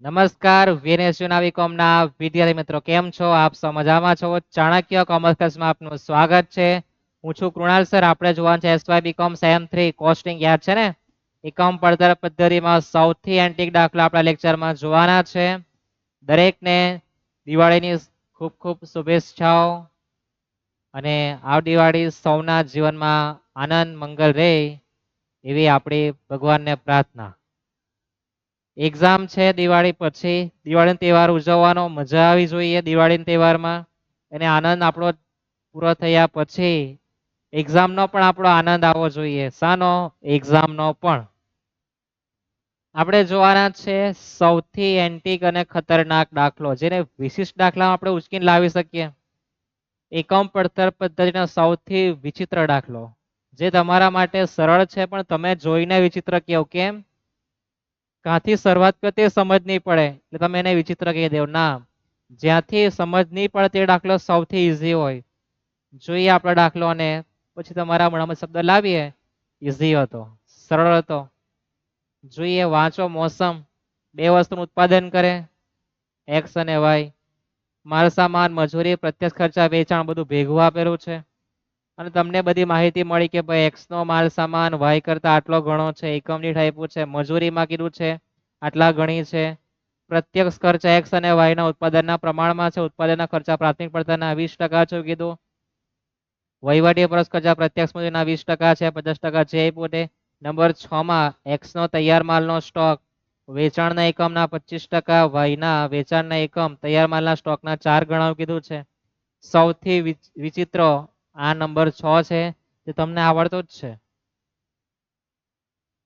નમસ્કાર વીએનએસયુના વિદ્યાર્થી મિત્રો કેમ છો? આપ સૌ મજામાં છો? ચાણક્ય કોમર્સ ક્લાસમાં આપનું સ્વાગત છે. હું છું કૃણાલ સર. આપણે જોવાનું છે એસવાય બીકોમ સેમ 3 કોસ્ટિંગ, યાદ છે ને? એકમ પડતર પદ્ધતિમાં સૌથી એન્ટિક દાખલા આપણા લેક્ચરમાં જોવાના છે. દરેકને દિવાળીની ખૂબ ખૂબ શુભેચ્છાઓ અને આ દિવાળી સૌના જીવનમાં આનંદ મંગલ રહે એવી આપણી ભગવાનને પ્રાર્થના. એક્ઝામ છે દિવાળી પછી, દિવાળીનો તહેવાર ઉજવવાનો મજા આવી જોઈએ. દિવાળીના તહેવારમાં અને આનંદ આપણો પૂરો થયા પછી એક્ઝામનો પણ આપણો આનંદ આવવો જોઈએ. શાનો? એક્ઝામનો પણ. આપણે જોવાના છે સૌથી એન્ટિક અને ખતરનાક દાખલો, જેને વિશિષ્ટ દાખલામાં આપણે ઉચકીને લાવી શકીએ. એકમ પડતર પદ્ધતિનો સૌથી વિચિત્ર દાખલો, જે તમારા માટે સરળ છે પણ તમે જોઈને વિચિત્ર કહો. કેમ? ક્યાંથી શરૂઆત કરે તે સમજ નહીં પડે એટલે તમે એને વિચિત્ર કહી દેવ. ના, જ્યાંથી સમજ નહીં પડે તે દાખલો સૌથી ઈઝી હોય. જોઈએ આપણો દાખલો અને પછી તમારા મોઢામાં શબ્દ લાવીએ. ઈઝી હતો, સરળ હતો. જોઈએ, વાંચો. મોસમ બે વસ્તુનું ઉત્પાદન કરે, એક્સ અને વાય. માલ સામાન, મજૂરી, પ્રત્યક્ષ ખર્ચા, વેચાણ બધું ભેગું આપેલું છે. અને તમને બધી માહિતી મળી કે ભાઈ એક્સ નો માલ સામાન વાય કરતા આટલો ઘણો છે. એકમ દીઠ આપ્યું છે. મજૂરીમાં કીધું છે આટલા ગણી છે. પ્રત્યક્ષ ખર્ચ એક્સ અને વાય ના ઉત્પાદનના પ્રમાણમાં છે. ઉત્પાદનના ખર્ચા પ્રાથમિક પડતરના 20% છે કીધું. વહીવટી ખર્ચા પ્રત્યક્ષ મજૂરીના 20% છે. 50% જે આપ્યું તે. નંબર 6 માં એક્સ નો તૈયાર માલનો સ્ટોક, વેચાણના એકમના 25%, વાયના વેચાણના એકમ તૈયાર માલના સ્ટોકના 4 ગણા કીધું છે. સૌથી વિચિત્ર આ નંબર 6 છે, જે તમને આવડતું જ છે.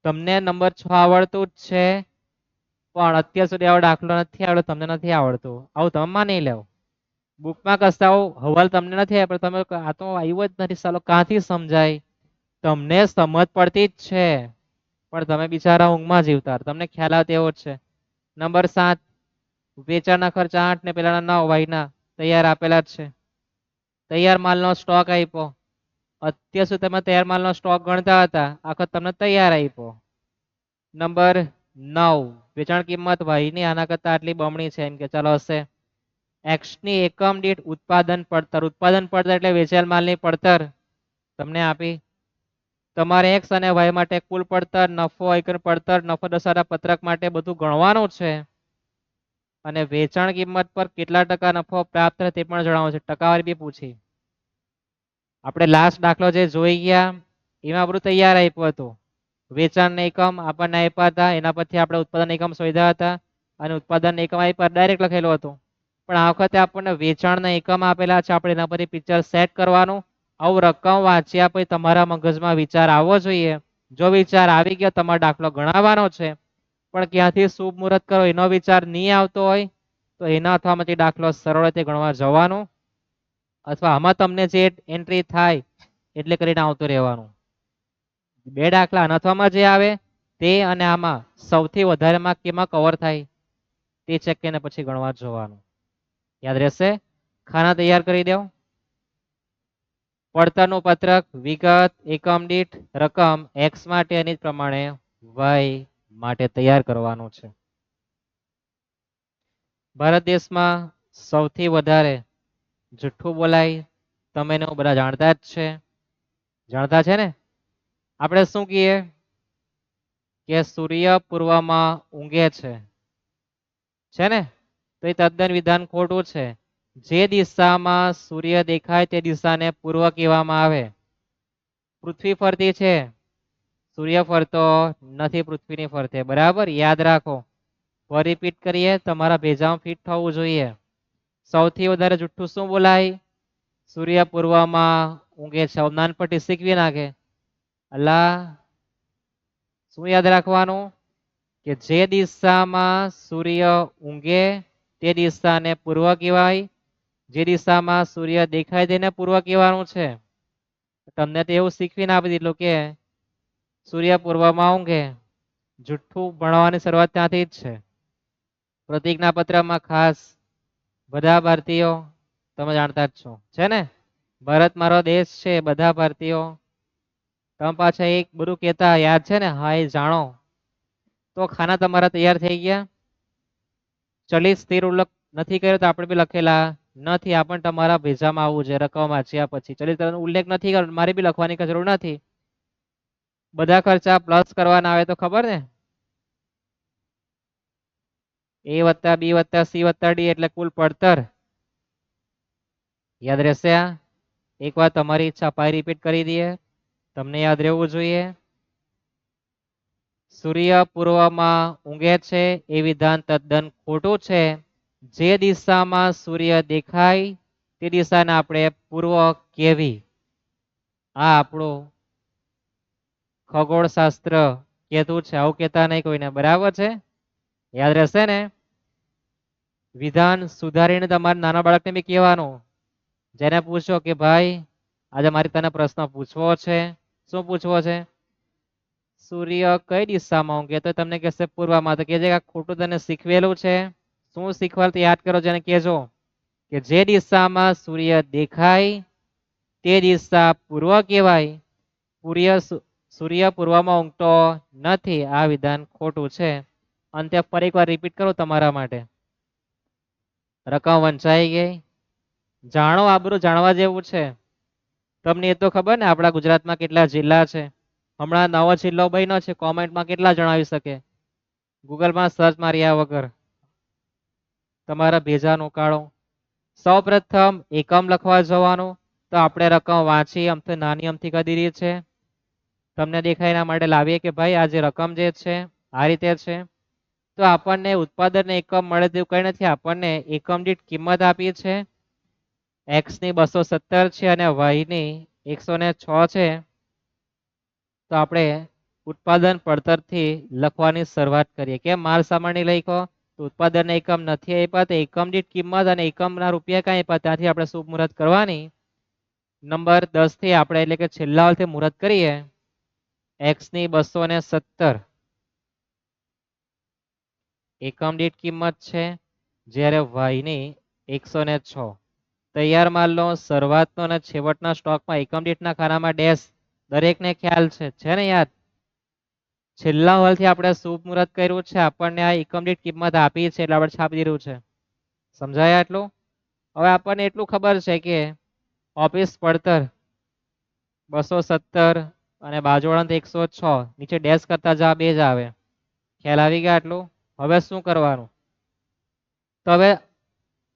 તમને નંબર 6 આવડતું જ છે, પણ અત્યાર સુધી આવો દાખલો નથી આવડતો. તમને નથી આવડતું આવું તમે માની લેવ. બુકમાં કસાવ હવાલ તમને નથી આવ્યો, તમે આ તો આવ્યો જ નથી સાલો, ક્યાંથી સમજાય? તમને સમજ પડતી જ છે પણ તમે બિચારા ઊંઘમાં જીવતા. તમને ખ્યાલ આવે એવો જ છે. નંબર 7, વેચાણના ખર્ચ 8 ને પેલાના 9 વાયના તૈયાર આપેલા જ છે. તૈયાર માલનો સ્ટોક આપ્યો. અત્યાર સુધી તમે તૈયાર માલનો સ્ટોક ગણતા હતા, આખો તમને તૈયાર આપ્યો. નંબર 9, વેચાણ કિંમત વાયની આના કરતા આટલી બમણી છે એમ કે ચાલો હશે. એક્સ ની એકમ દીઠ ઉત્પાદન પડતર, ઉત્પાદન પડતર એટલે વેચાયેલ માલની પડતર તમને આપી. તમારે એક્સ અને વાય માટે કુલ પડતર, નફો, એકમ પડતર, નફો દર્શાવતા પત્રક માટે બધું ગણવાનું છે. અને વેચાણ કિંમત પર કેટલા ટકા નફો પ્રાપ્ત થાય તે પણ જણાવવાનું છે. ટકાવારી બી પૂછી. આપણે લાસ્ટ દાખલો જે જોઈ ગયા એમાં બધું તૈયાર આપ્યું હતું. વેચાણ એકમ આપણને આપ્યા હતા, એના પરથી આપણે ઉત્પાદન એકમ શોધ્યા હતા અને ઉત્પાદન એકમ આપ્યા ડાયરેક્ટ લખેલું હતું. પણ આ વખતે આપણને વેચાણના એકમ આપેલા છે, આપણે એના પરથી પિક્ચર સેટ કરવાનું. આવું રકમ વાંચ્યા પછી તમારા મગજમાં વિચાર આવવો જોઈએ. જો વિચાર આવી ગયો, તમારો દાખલો ગણાવવાનો છે. પણ ક્યાંથી શુભ મુહૂર્ત કરો એનો વિચાર નહીં આવતો હોય તો એના અથવામાંથી દાખલો સરળ રીતે ગણવા જવાનું, અથવા આમાં તમને જે એન્ટ્રી થાય એટલે કરીને આવતું રહેવાનું. બે દાખલા અનથવામાં જે આવે તે અને આમાં સૌથી વધારે માર્ક કેમાં કવર થાય તે ચેક કરીને પછી ગણવા જવાનું. યાદ રહેશે? ખાના તૈયાર કરી દો. પડતરનું પત્રક, વિગત, એકમ દીઠ રકમ એક્સ માટે અને પ્રમાણે વાય માટે તૈયાર કરવાનું છે. ભારત દેશમાં સૌથી વધારે જુઠ્ઠું બોલાય તમે એને બધા જાણતા જ છે. જાણતા છે ને? આપણે શું કહીએ કે સૂર્ય પૂર્વમાં ઊંઘે છે ને? તો એ તદ્દન વિધાન ખોટું છે. જે દિશામાં સૂર્ય દેખાય તે દિશાને પૂર્વ કહેવામાં આવે. પૃથ્વી ફરતી છે, સૂર્ય ફરતો નથી પૃથ્વીની ફરતે. બરાબર, યાદ રાખો. રિપીટ કરીએ, તમારા ભેજામાં ફિટ થવું જોઈએ. સૌથી વધારે જુઠ્ઠું શું બોલાય? સૂર્ય પૂર્વમાં ઊંઘે છે. નાનપણથી શીખવી નાખે. અલા, શું યાદ રાખવાનું? કે જે દિશામાં સૂર્ય ઊંઘે તે દિશાને પૂર્વ કહેવાય. જે દિશામાં સૂર્ય દેખાય તેને પૂર્વ કહેવાનું છે. તમને તો એવું શીખવીને આપી દીધું કે સૂર્ય પૂર્વમાં ઊંઘે. જુઠ્ઠું ભણવાની શરૂઆત ત્યાંથી જ છે. પ્રતિજ્ઞા પત્રમાં ખાસ બધા ભારતીયો તમે જાણતા જ છો, છે ને? ભારત મારો દેશ છે, બધા ભારતીયો. તમે પાછા એક બધું કહેતા યાદ છે ને? હા, એ જાણો. તો ખાના તમારા તૈયાર થઈ ગયા. ચલિત સ્થિર ઉલ્લેખ નથી કર્યો તો આપણે બી લખેલા નથી. આ પણ તમારા ભેજામાં આવવું છે. રકમ વાંચ્યા પછી ચલિત ઉલ્લેખ નથી કર્યો, મારે બી લખવાની કઈ જરૂર નથી. બધા ખર્ચા પ્લસ કરવાના આવે તો ખબર ને, એ વત્તા બી વત્તા સી વત્તા ડી એટલે કુલ પડતર. યાદ રહેશે? આ એક વાર તમારી ઈચ્છા પાઈ રિપીટ કરી દઈએ, તમને યાદ રહેવું જોઈએ. સૂર્ય પૂર્વમાં ઊંઘે છે એ વિધાન તદ્દન ખોટું છે. જે દિશામાં સૂર્ય દેખાય તે દિશાને આપણે પૂર્વ કહેવી. આ આપણું ખગોળશાસ્ત્ર કહેતું છે, આવું કહેતા નહીં કોઈને. બરાબર છે? યાદ રહેશે ને? વિધાન સુધારીને તમારે નાના બાળકને બી કહેવાનું, જેને પૂછો કે ભાઈ આજે મારે તને પ્રશ્ન પૂછવો છે. શું પૂછવો છે? સૂર્ય કઈ દિશામાં ઊંઘે તો તમને કહેશે પૂર્વમાં, તો કહેજે આ ખોટું તને શીખવેલું છે. શું શીખવાલ તો યાદ કરો, જેને કહેજો કે જે દિશામાં સૂર્ય દેખાય તે દિશા પૂર્વ કહેવાય. સૂર્ય પૂર્વમાં ઊંઘતો નથી, આ વિધાન ખોટું છે. અંતે ફરી એકવાર રિપીટ કરું તમારા માટે. રકમ વંચાઈ ગઈ. જાણો, આ બધું જાણવા જેવું છે. તમને એ તો ખબર ને આપણા ગુજરાતમાં કેટલા જિલ્લા છે. હમણાં નવો જિલ્લો બન્યો છે, કોમેન્ટમાં કેટલા જણાવી શકે? ગૂગલમાં સર્ચ માર્યા વગર તમારા ભેજાનું કાઢો. સૌ પ્રથમ એકમ લખવા જવાનું, તો આપણે રકમ વાંચી અમથી નાની અમથી કરી દીધી છે. તમને દેખાય એના માટે લાવીએ કે ભાઈ આ જે રકમ જે છે આ રીતે છે. તો આપણને ઉત્પાદન એકમ મળે તેવું કઈ નથી, આપણને એકમ દીઠ કિંમત આપી છે. x ની 217 છે અને y ની 106 છે. તો આપણે ઉત્પાદન પડતરથી લખવાની શરૂઆત કરીએ. કેમ માલ સામાન લખ્યો? તો ઉત્પાદન એકમ નથી આપ્યા, તો એકમ દીઠ કિંમત અને એકમના રૂપિયા કઈ આપ્યા ત્યાંથી આપણે શુભ મુહૂર્ત કરવાની. નંબર 10 થી આપણે એટલે કે છેલ્લા વાળથી મુહૂર્ત કરીએ. x ની 217 એકમ દીઠ કિંમત છે, જ્યારે y ની 106. તૈયાર માલનો શરૂઆતનો અને છેવટના સ્ટોકમાં એકમ દીઠના ખાનામાં ડેશ દરેકને ખ્યાલ છે ને યાદ? છેલ્લા હોલથી આપણે શુભ મુહૂર્ત કર્યું છે, આપણને આ એકમ દીઠ કિંમત આપી છે એટલે આપણે છાપી દીધું છે. સમજાયા એટલું? હવે આપણને એટલું ખબર છે કે ઓફિસ પડતર 217 અને બાજુવાળા 106, નીચે ડેશ કરતા જવાબ એ જ આવે. ખ્યાલ આવી ગયા આટલું? હવે શું કરવાનું? તો હવે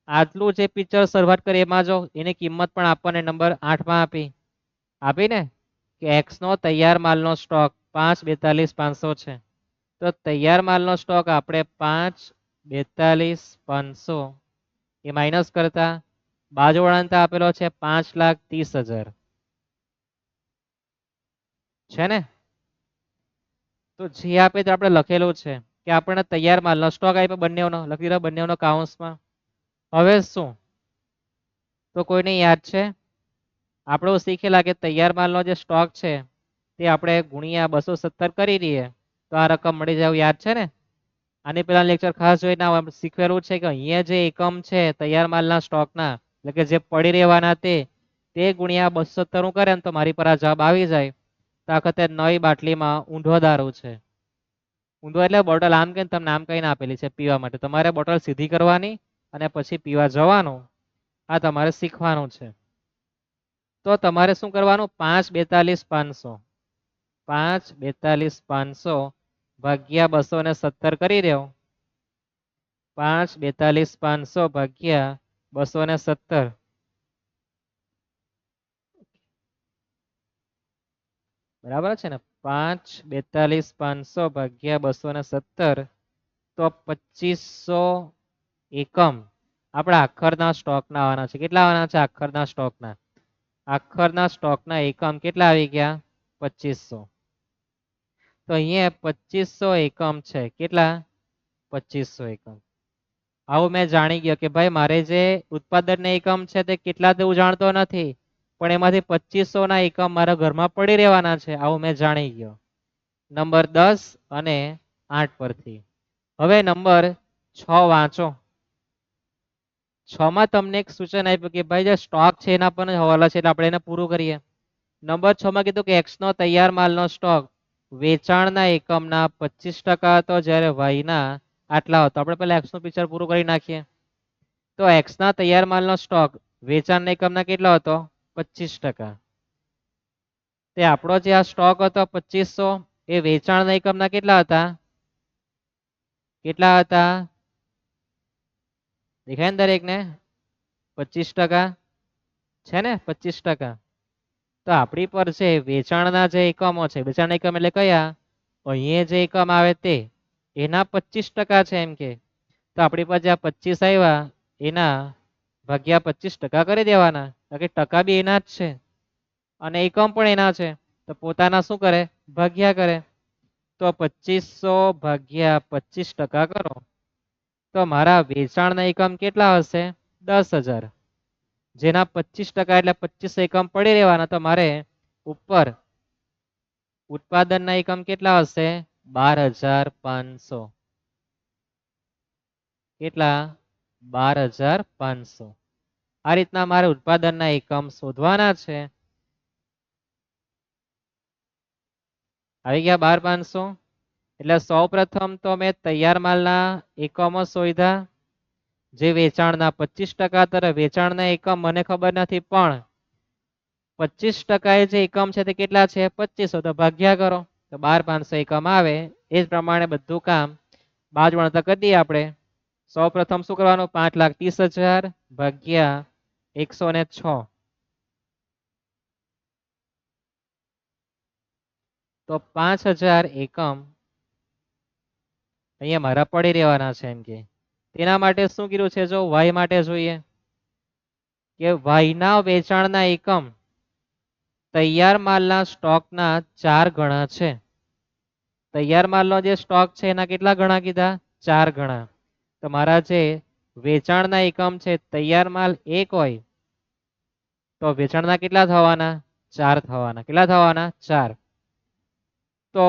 આટલું જે પિક્ચર શરૂઆત કરી એમાં જો એની કિંમત પણ આપણને નંબર 8માં આપીને કે x નો તૈયાર માલનો સ્ટોક 542,500 છે. તો તૈયાર માલનો સ્ટોક આપણે 542,500 એ માઇનસ કરતા બાજુવાળા આપેલો છે 5,30,000 છે ને? તો જે આપે તે આપણે લખેલું છે કે આપણને તૈયાર માલનો સ્ટોક આપ્યો, બંનેનો લખી દીધો, બંનેનો કાઉન્સમાં. હવે શું? તો કોઈને યાદ છે? આપણે શીખેલા કે તૈયાર માલનો જે સ્ટોક છે તે આપણે ગુણ્યા 217 કરી દઈએ તો આ રકમ મળી જાય, યાદ છે ને? આની પહેલા લેક્ચર ખાસ જોઈને શીખવેલું છે કે અહીંયા જે એકમ છે તૈયાર માલના સ્ટોકના એટલે કે જે પડી રહેવાના તે ગુણ્યા 217 કરે ને તો મારી પર આ જવાબ આવી જાય. તો આ વખતે નવી બાટલીમાં ઊંધો દારૂ છે. ઊંધો એટલે બોટલ આમ કે તમને આમ કહીને આપેલી છે પીવા માટે, તમારે બોટલ સીધી કરવાની અને પછી પીવા જવાનું. આ તમારે શીખવાનું છે. તો તમારે શું કરવાનું? 542,500 542,500 ભાગ્યા 217 કરી દો. 542,500 ભાગ્યા 217 બરાબર છે ને? 542,500 ભાગ્યા 217 તો 2500 એકમ આપણા આખરના સ્ટોકના આવવાના છે. કેટલા આવવાના છે આખરના સ્ટોકના? આખરના સ્ટોકના એકમ કેટલા આવી ગયા? 2500. તો અહીંયા 2500 એકમ છે. કેટલા? 2500 એકમ. આવું મેં જાણી ગયો કે ભાઈ મારે જે ઉત્પાદન એકમ છે તે કેટલા તે હું જાણતો નથી, પણ એમાંથી 2500 ના એકમ મારા ઘરમાં પડી રહેવાના છે, આવું મેં જાણી ગયો નંબર 10 અને 8 પરથી. હવે નંબર 6 વાંચો. 6 માં તમને એક સૂચન આપ્યું કે ભાઈ જે સ્ટોક છે એના પર હવાલા છે એટલે આપણે એને પૂરું કરીએ. નંબર 6 માં કીધું કે x નો તૈયાર માલનો સ્ટોક વેચાણના એકમના 25% હતો, જ્યારે y ના આટલા હોય તો આપણે પહેલા એક્સ નું પિક્ચર પૂરું કરી નાખીએ. તો એક્સ ના તૈયાર માલનો સ્ટોક વેચાણના એકમના કેટલો હતો? 25%. તે આપણો જે આ સ્ટોક હતો 2500 એ વેચાણના એકમના કેટલા હતા? કેટલા હતા? દેખાય ને દરેકને? 25% છે ને? 25%. તો આપણી પર છે વેચાણના જે એકમો છે, વેચાણ એકમ એટલે કયા? અહીંયા જે એકમ આવે તે એના 25% છે એમ કે. તો આપણી પાસે આ 25 આવ્યા એના ભાગ્યા 25% કરી દેવાના, કારણ કે ટકા બી એના જ છે અને એકમ પણ એના છે. તો પોતાના શું કરે? ભાગ્યા કરે. તો 2500 ભાગ્યા 25% કરો તો મારા વેચાણના એકમ કેટલા હશે? 10,000. જેના 25% એટલે 25 એકમ પડી રહેવાના. તો મારે ઉપર ઉત્પાદનના એકમ કેટલા હશે? 12,500. કેટલા? 12,500. આ રીતના મારે ઉત્પાદનના એકમ શોધવાના છે. આવી ગયા 12,500. એટલે સૌ પ્રથમ તો મેં તૈયાર માલના એકમો શોધ્યા જે વેચાણના 25% તરફ. વેચાણના એકમ મને ખબર નથી, પણ 25% જે એકમ છે તે કેટલા છે? 2500. તો ભાગ્યા કરો તો 12,500 એકમ આવે. એ જ પ્રમાણે બધું કામ બાજુ ગણતરી કરી દઈએ આપણે. સૌ પ્રથમ શું કરવાનું? 5,30,000 ભાગ્યા 106. તો 5,000 એકમ અહીંયા મારા પડી રહેવાના છે એમ કે. તેના માટે શું કીધું છે? જો વાય માટે જોઈએ કે વાયના વેચાણના એકમ તૈયાર માલના સ્ટોકના 4 ગણા છે. તૈયાર માલનો જે સ્ટોક છે એના કેટલા ગણા કીધા? 4 ગણા. તો મારા જે વેચાણના એકમ છે તૈયાર માલ 1 હોય તો વેચાણના કેટલા થવાના? 4 થવાના. કેટલા થવાના? 4. તો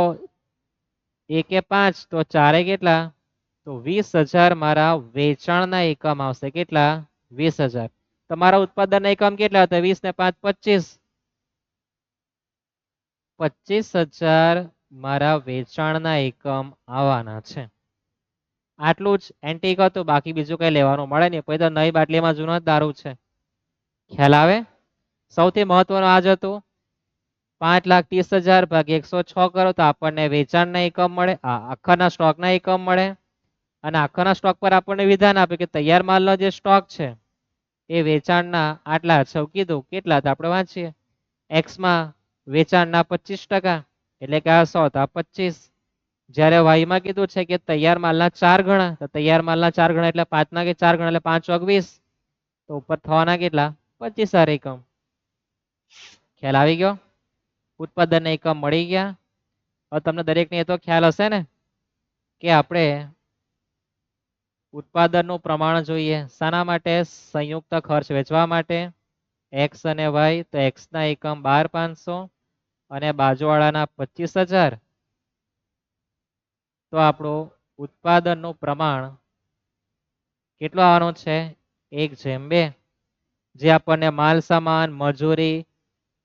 1 એ 5 તો 4 કેટલા? તો 20,000 મારા વેચાણના એકમ આવશે. કેટલા? 20,000. તમારા ઉત્પાદનના એકમ કેટલા હતા? 20 ને 5 25. 25,000 મારા વેચાણના એકમ આવવાના છે. આટલું જ એન્ટિક હતું, બાકી બીજું કઈ લેવાનું મળે નહીં. પછી તો નવી બાટલીમાં જૂનો જ દારૂ છે. ખ્યાલ આવે? સૌથી મહત્વનું આ જ હતું. 5,30,000 ભાગ્યા 106 કરો તો આપણને વેચાણના એકમ મળે, આખાના સ્ટોકના એકમ મળે. અને આખાના સ્ટોક પર આપણને વિધાન આપે કે તૈયાર માલનો જે સ્ટોક છે એ વેચાણના આટલા છે કીધું. કેટલા? આપણે વાંચીએ. એક્સમાં વેચાણના 25% એટલે કે આ 100 તો 25. જ્યારે વાયમાં કીધું છે કે તૈયાર માલના 4 ગણા, તો તૈયાર માલના 4 ગણા એટલે 5 ના કે 4 ગણા એટલે 5 ચોક 20. તો ઉપર થવાના કેટલા? 25,000 એકમ. ખ્યાલ આવી ગયો? ઉત્પાદન એકમ મળી ગયા. હવે તમને દરેકને એ તો ખ્યાલ હશે ને કે આપણે ઉત્પાદનનું પ્રમાણ જોઈએ શાના માટે? સંયુક્ત ખર્ચ વેચવા માટે. એક્સ અને વાય. તો એક્સ ના એકમ 12,500 અને બાજુવાળાના 25,000. તો આપણું ઉત્પાદનનું પ્રમાણ કેટલું આવવાનું છે? 1:2. જે આપણને માલ સામાન, મજૂરી,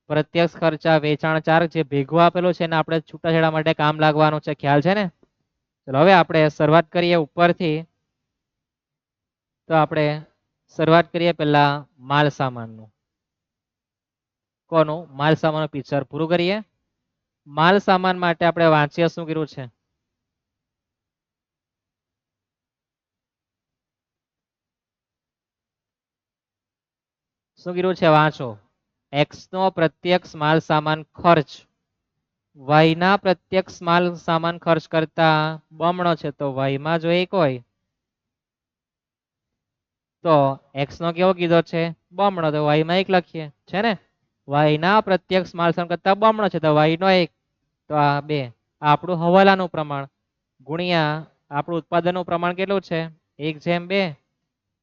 પ્રત્યક્ષ ખર્ચા, વેચાણ 4 જે ભેગું આપેલું છે એને આપણે છૂટાછેડા માટે કામ લાગવાનું છે. ખ્યાલ છે ને? ચલો હવે આપણે શરૂઆત કરીએ ઉપરથી. તો આપણે શરૂઆત કરીએ પહેલા માલ સામાનનું. કોનું? માલ સામાનનું પિક્ચર પૂરું કરીએ. માલ સામાન માટે આપણે વાંચીએ શું કર્યું છે? શું કીધું છે? વાંચો. એક્સ નો પ્રત્યક્ષ માલ સામાન ખર્ચ વાયના પ્રત્યક્ષ માલ સામાન ખર્ચ કરતા બમણો છે. તો વાયમાં જો 1 હોય તો એક્સ નો કેવો કીધો છે? બમણો. તો વાયમાં 1 લખીએ. છે ને? વાયના પ્રત્યક્ષ માલ સામાન કરતા બમણો છે તો વાય નો 1. તો આ 2. આપણું હવાલાનું પ્રમાણ ગુણ્યા આપણું ઉત્પાદનનું પ્રમાણ કેટલું છે? 1:2.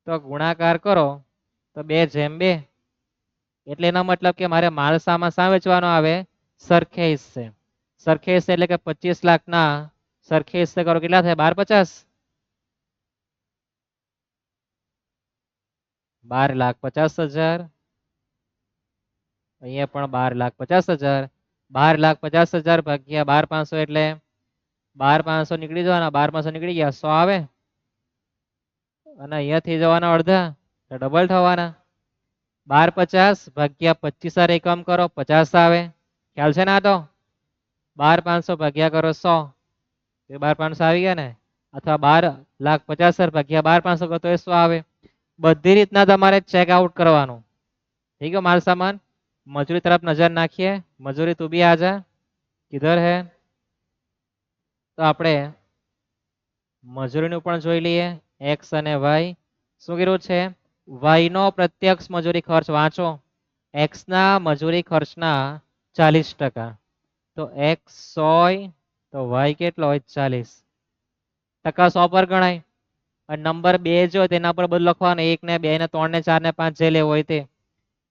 તો ગુણાકાર કરો તો 2:2. એટલે એનો મતલબ કે મારે માલ સામાન શા વેચવાનો આવે? સરખે હિસ્સે. સરખે હિસ્સે એટલે કે 25 લાખના સરખે હિસ્સે કરો. કેટલા થાય? 12,50. 12,50,000. અહીંયા પણ 12,50,000. 12,50,000 ભાગ્યા 12,500 એટલે 12,500 નીકળી જવાના. 12,500 નીકળી ગયા 100 આવે. અને અહીંયાથી જવાના અડધા તો ડબલ થવાના. 1250 ભાગ્યા 25 એકમ કરો 50 આવે. ખ્યાલ છે ને? આ તો 12500 ભાગ્યા કરો 100 એ 12500 આવી ગયા ને. અથવા 12,50,000 ભાગ્યા 12500 કરો તો એ 100 આવે. બધી રીતના તમારે ચેક આઉટ કરવાનું. ठीक है माल सामान. मजूरी तरफ नजर नाखिए. मजूरी तू भी आ जा. किधर है? तो આપણે મજૂરીનું પણ જોઈ લઈએ. એક્સ અને વાય શું કીધું છે? વાય નો પ્રત્યક્ષ મજૂરી ખર્ચ વાંચો. એક્સ ના મજૂરી ખર્ચના 40%. તો એક્સ 100 હોય તો વાય કેટલો હોય? 40. ટકા 100 પર ગણાય. અને નંબર 2 જો તેના પર બધું લખવાનું 1 ને 2 ને 3 ને 4 ને 5 જે લેવો હોય તે.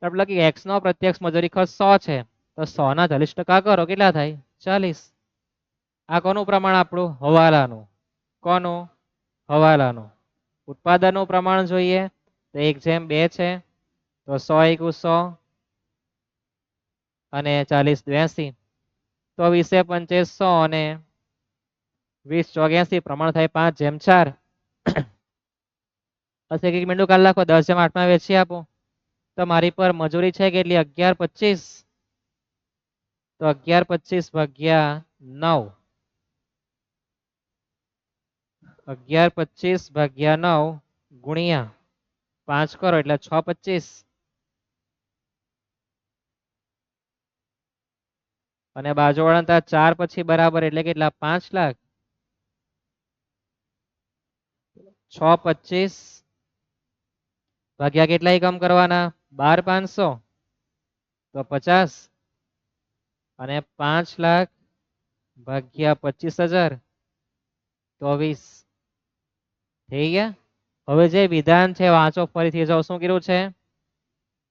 એટલે કે એક્સ નો પ્રત્યક્ષ મજૂરી ખર્ચ 100 છે તો 100 ના 40% કરો કેટલા થાય? 40. આ કોનું પ્રમાણ? આપણું હવાલાનું. કોનું? હવાલાનું. ઉત્પાદનનું પ્રમાણ જોઈએ તો 1/2 છે તો 100 * 100 અને 40 * 82 તો 20 * 5 100 અને 20 * 84 પ્રમાણ થાય 5/4. પછી એક મિનિટ કાઢી નાખો 10/8 માં વેચી આપો. તો મારી પર મજૂરી છે કેટલી? 1125. તો 1125 ભાગ્યા 9. 1125 ભાગ્યા 9 ગુણ્યા 5 કરો એટલે 625. અને બાજુવાળા 4 પછી બરાબર એટલે કેટલા? 5 લાખ. 625 ભાગ્યા કેટલા એકમ કરવાના? 12500 તો 50. અને 5 લાખ ભાગ્યા 25,000 તો 20. થઈ ગયા? હવે જે વિધાન છે વાંચો ફરીથી જાઓ. શું કીધું છે?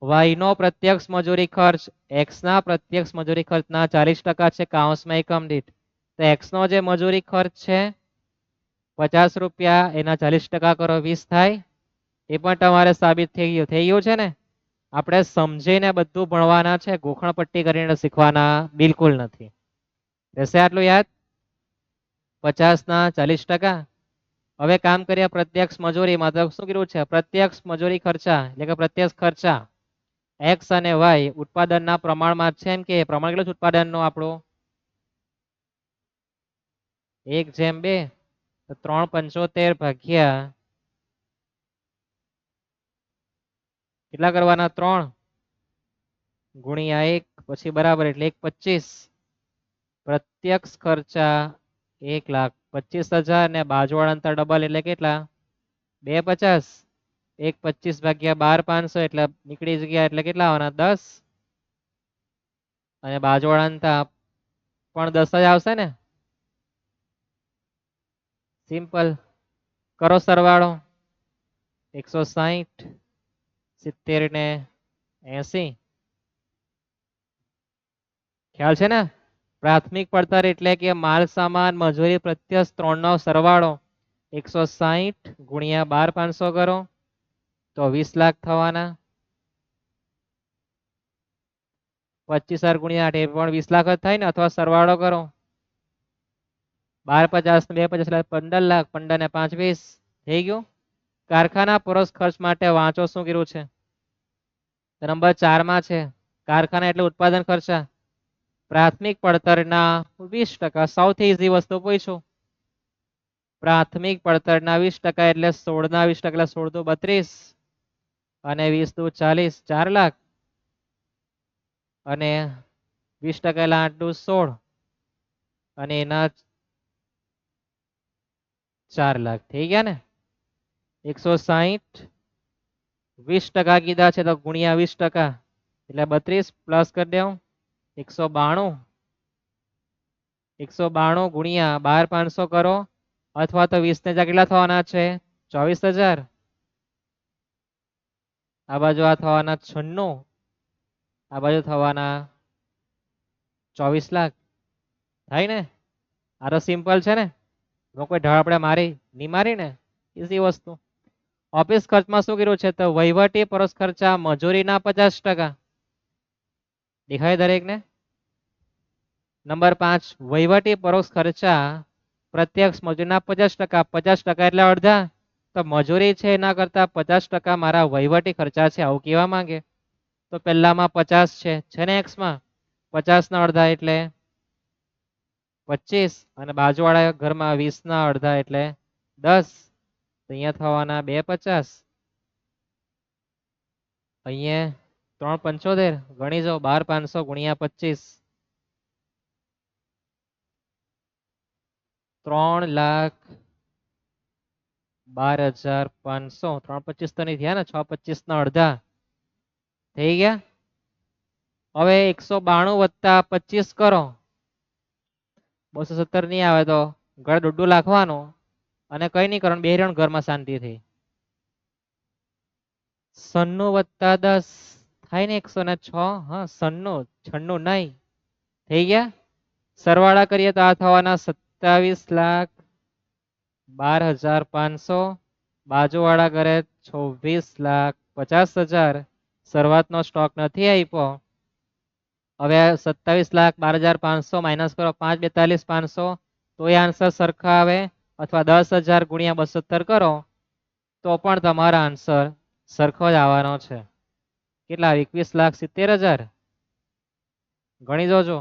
વાય નો પ્રત્યક્ષ મજૂરી ખર્ચ એક્સ ના પ્રત્યક્ષ મજૂરી ખર્ચના 40% છે કૌંસમાં એકમ દીઠ. તો એક્સ નો જે મજૂરી ખર્ચ છે 50 રૂપિયા એના 40% કરો 20 થાય. એ પણ તમારે સાબિત થઈ ગયું છે ને? આપણે સમજીને બધું ભણવાના છે, ગોખણ પટ્ટી કરીને શીખવાના બિલકુલ નથી. રહેશે આટલું યાદ? 50 ના 40%. હવે કામ કર્યા પ્રત્યક્ષ મજૂરીમાં તો શું કીધું છે? પ્રત્યક્ષ મજૂરી ખર્ચા એટલે કે પ્રત્યક્ષ ખર્ચા એક્સ અને વાય ઉત્પાદનના પ્રમાણમાં છે. એમ કે પ્રમાણ કેટલું છે ઉત્પાદનનું આપણું? 1/2. તો 375 ભાગ્યા કેટલા કરવાના? 3 ગુણ્યા 1 પછી બરાબર એટલે 125. પ્રત્યક્ષ ખર્ચા 1,25,000 ને બાજુવાળા અંતર ડબલ એટલે કેટલા? 250. 125 ભાગ્યા 12500 એટલે નીકળી ગયા એટલે કેટલા આવવાના? 10. અને બાજુવાળા અંતર પણ 10 જ આવશે ને? સિમ્પલ. કરો સરવાળો. 160 70 ને 80. ખ્યાલ છે ને? પ્રાથમિક પડતર એટલે કે માલ સામાન મજૂરી પ્રત્યક્ષ 3 નો સરવાળો 160 ગુણ્યા 12500 કરો તો 20 લાખ થવાના. 25 ગુણ્યા 8 એ પણ 20 લાખ જ થાય ને? અથવા સરવાળો કરો 1250 ને 250 એટલે 15 લાખ. 15 ને 5 20 થઈ ગયું. કારખાના પરોક્ષ ખર્ચ માટે વાંચો શું કર્યું છે? નંબર 4 માં છે કારખાના એટલે ઉત્પાદન ખર્ચા. પ્રાથમિક પડતરના 20%. સૌથી ઈઝી વસ્તુ પૂછ્યું. પ્રાથમિક પડતરના 20% એટલે 16 ના 20% એટલે 16 દુ 32 અને 20 દુ 40 4 લાખ. અને 20% એટલે 8 દુ 16 અને એના 4 લાખ. થઈ ગયા ને? 160 20% કીધા છે તો ગુણ્યા 20% એટલે 32 પ્લસ કરી દેવું 192. 192 ગુણ્યા 12500 કરો અથવા તો 20 ને કેટલા થવાના છે? 24,000. આ બાજુ આ થવાના 96. આ બાજુ થવાના 24 લાખ. થાય ને? આ તો સિમ્પલ છે ને? કોઈ ઢાળ આપણે મારી નહીં મારી ને? ઈઝી વસ્તુ. ઓફિસ ખર્ચમાં શું કર્યું છે? તો વહીવટી પરોક્ષ ખર્ચા મજૂરીના 50%. દેખાય દરેકને? નંબર 5 વહીવટી પરોક્ષ ખર્ચા પ્રત્યક્ષ મજૂરીના 50%. 50% એટલે અડધા તો મજૂરી છે એના કરતા 50% મારા વહીવટી ખર્ચા છે આવું કહેવા માંગે. તો પહેલામાં 50 છે ને એક્સમાં 50 ના અડધા એટલે 25 અને બાજુવાળા ઘરમાં 20 ના અડધા એટલે 10. તો અહીંયા થવાના 2 50. અહીંયા 3 75 ગણી જાઓ 12 500 ગુણ્યા 25 3,12,500 3 25 તો નહીં થયા ને 6 25 ના અડધા થઈ ગયા. હવે 192 વત્તા 25 કરો 217 નહીં આવે તો ઘર દોઢું લાખવાનું અને કઈ નહીં કરવાનું બે રણ ઘરમાં શાંતિથી 96 વત્તા 10 થાય ને 106. હા 96 નહીં થઈ ગયા. સરવાળા કરીએ તો આ થવાના 27,12,500 બાજુવાળા ઘરે 26,50,000 શરૂઆતનો સ્ટોક નથી આપ્યો. હવે 27,12,500 માઇનસ કરો 5,42,500 તો એ આન્સર સરખા આવે અથવા 10,000 ગુણ્યા 270 કરો તો પણ તમારા આન્સર સરખો જ આવવાનો છે. કેટલા 21,70,000 ગણી જોજો.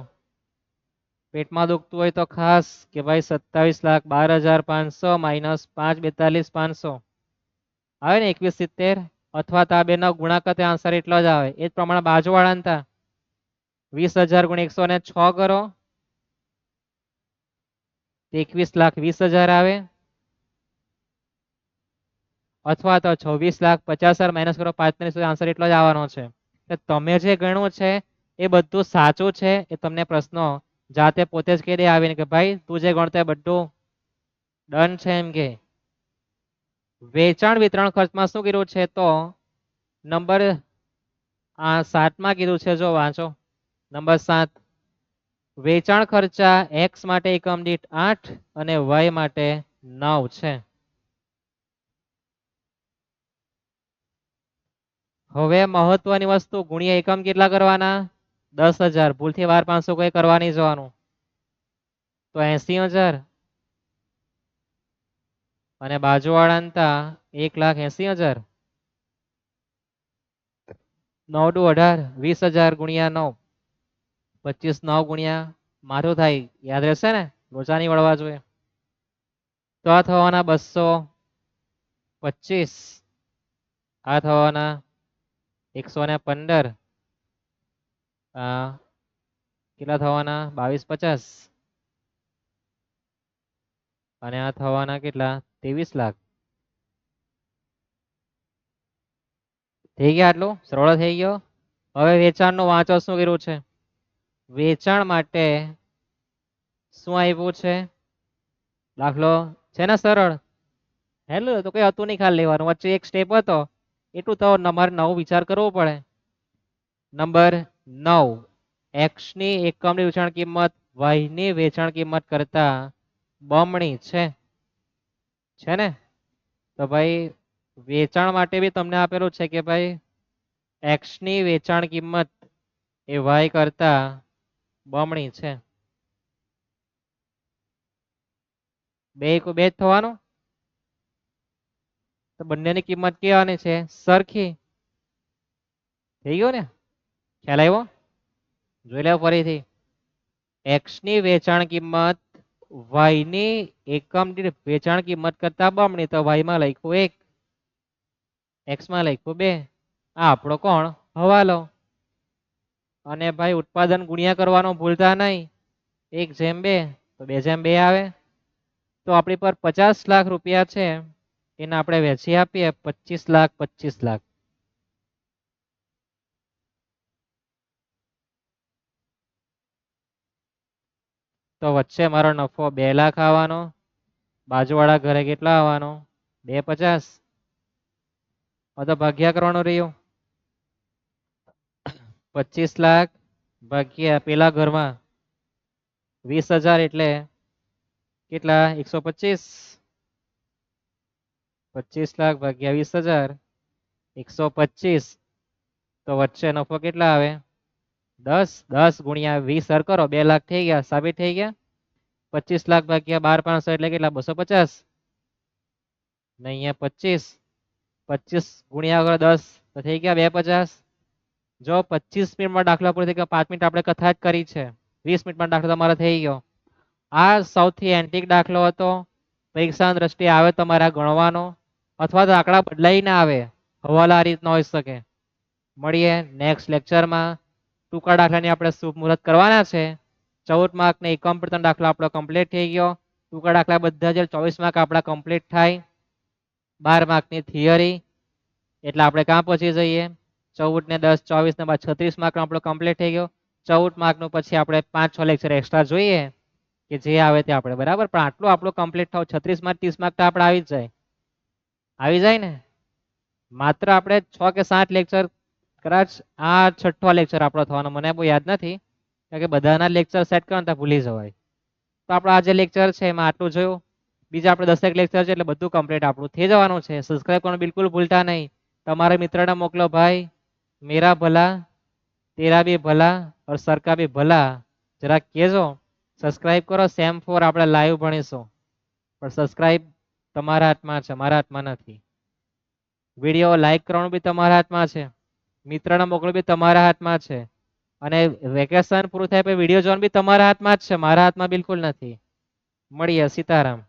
પેટમાં દુખતું હોય તો ખાસ કે ભાઈ 27,12,500 માઇનસ 5,42,500 આવે ને 21,70 અથવા તો આ બેનો ગુણાકાર આન્સર એટલો જ આવે. એ જ પ્રમાણે બાજુવાળાને તા 20,000 ગુણ્યા 106 કરો 21,20,000 આવે અથવા તો 26,50,000 માઇનસ કરો 45 આન્સર એટલો જ આવવાનો છે. તમે જે ગણ્યું છે એ બધું સાચું છે. એ તમને પ્રશ્નો જાતે પોતે જ કહી દે આવીને કે ભાઈ તું જે ગણતો બધું ડન છે એમ કે. વેચાણ વિતરણ ખર્ચમાં શું કીધું છે તો નંબર 7માં કીધું છે જો વાંચો નંબર 7 વેચાણ ખર્ચા એક્સ માટે એકમ દીઠ 8 અને વાય માટે 9 છે. હવે મહત્વની વસ્તુ ગુણ્યા એકમ કેટલા કરવાના 10,000 ભૂલથી 12,500 કોઈ કરવા નહીં જવાનું તો 80,000 અને બાજુવાળાને તા 1,80,000 9 દુ 18 20,000 ગુણ્યા 9 25 9 ગુણ્યા મારું થાય યાદ રહેશે ને લોચા નહીં વળવા જોઈએ. તો આ થવાના 225 આ થવાના 115 કેટલા થવાના 22,50 અને આ થવાના કેટલા 23 લાખ. થઈ ગયા આટલું સરળ થઈ ગયો. હવે વેચાણનું વાંચો શું કર્યું છે. વેચાણ માટે શું આવ્યું છે દાખલો છે ને સરળ હેલો તો કઈ હતું નહીં ખાલી લેવાનું વચ્ચે એક સ્ટેપ હતો એટલું તો તમારે નવું વિચાર કરવો પડે. નંબર 9 એક્સ ની એકમની વેચાણ કિંમત વાય ની વેચાણ કિંમત કરતા બમણી છે ને. તો ભાઈ વેચાણ માટે બી તમને આપેલું છે કે ભાઈ એક્સ ની વેચાણ કિંમત એ વાય કરતા બમણી છે. બે જ થવાનું તો બંનેની કિંમત કેવાની છે સરખી. થઈ ગયો ને ખ્યાલ આવ્યો. જોઈ લેવો ફરીથી એક્સ ની વેચાણ કિંમત વાય ની એકમ દીઠ વેચાણ કિંમત કરતા બમણી તો વાય માં લખ્યું 1 એક્સ માં લખ્યું 2 આ આપણો કોણ હવાલો. અને ભાઈ ઉત્પાદન ગુણ્યા કરવાનો ભૂલતા નહીં 1/2 તો 2/2 આવે. તો આપણી પર 50 લાખ રૂપિયા છે એને આપણે વેચી આપીએ 25 લાખ. તો વચ્ચે મારો નફો 2 લાખ આવવાનો બાજુવાળા ઘરે કેટલા આવવાનો 250. તો ભાગ્યા કરવાનું રહ્યું 25 લાખ ભાગ્યા પેલા ઘરમાં 20,000 એટલે કેટલા 125. 25 લાખ ભાગ્યા 20,000 125. તો વચ્ચે નફો કેટલા આવે 10 ગુણ્યા 20 સર કરો 2 લાખ થઈ ગયા સાબિત થઈ ગયા. 25 લાખ ભાગ્યા 12,500 એટલે કેટલા 250. ને અહીંયા 25, 25 ગુણ્યા 10 તો થઈ ગયા 250. જો 25 મિનિટમાં દાખલો પૂરો થઈ ગયો, 5 મિનિટ આપણે કથા જ કરી છે, 20 મિનિટમાં દાખલો તમારો થઈ ગયો. આ સૌથી એન્ટિક દાખલો હતો. પરીક્ષાની દ્રષ્ટિએ આવે તમારા ગણવાનો, અથવા તો આંકડા બદલાઈ ના આવે, હવાલા આ રીતના હોઈ શકે. મળીએ નેક્સ્ટ લેક્ચરમાં. ટૂંકા દાખલાની આપણે શુભ મુહૂર્ત કરવાના છે. 14 માર્ક ને એકમ પ્રથમ દાખલો આપણો કમ્પ્લીટ થઈ ગયો. ટૂંકા દાખલા બધા જ 24 માર્ક આપણા કમ્પ્લીટ થાય. 12 માર્કની થિયરી, એટલે આપણે ક્યાં પહોંચી જઈએ? 14 ને 10 24 ને બાદ 36 માર્ક આપણો કમ્પ્લીટ થઈ ગયો. 14 માર્કનું પછી આપણે 5-6 લેક્ચર એક્સ્ટ્રા જોઈએ કે જે આવે તે આપણે, બરાબર. પણ આટલું આપણું કમ્પ્લીટ થાવ 36 માર્ક 30 માર્ક તો આપણે આવી જ જાય, આવી જાય ને. માત્ર આપણે 6 કે 7 લેક્ચર, કદાચ આ 6થો લેક્ચર આપણો થવાનો, મને બહુ યાદ નથી, કારણ કે બધાના લેક્ચર સેટ કરો તો ભૂલી જવાય. તો આપણો આ જે લેક્ચર છે એમાં આટલું જોયું. બીજા આપણે 10 લેક્ચર છે એટલે બધું કમ્પ્લીટ આપણું થઈ જવાનું છે. સબસ્ક્રાઇબ કરવાનું બિલકુલ ભૂલતા નહીં. તમારા મિત્રને મોકલો, ભાઈ મેરા ભલા તેરા બી ભલા ઓર સર કા બી ભલા, જરા કહેજો સબસ્ક્રાઇબ કરો. સેમ 4 આપણે લાઈવ ભણીશું, પણ સબસ્ક્રાઇબ તમારા હાથમાં છે, મારા હાથમાં નથી. વિડીયો લાઈક કરવાનું બી તમારા હાથમાં છે, મિત્રને મોકલવું બી તમારા હાથમાં છે, અને વેકેશન પૂરું થાય પછી વિડીયો જોવાનું બી તમારા હાથમાં જ છે, મારા હાથમાં બિલકુલ નથી. મળીએ, સીતારામ.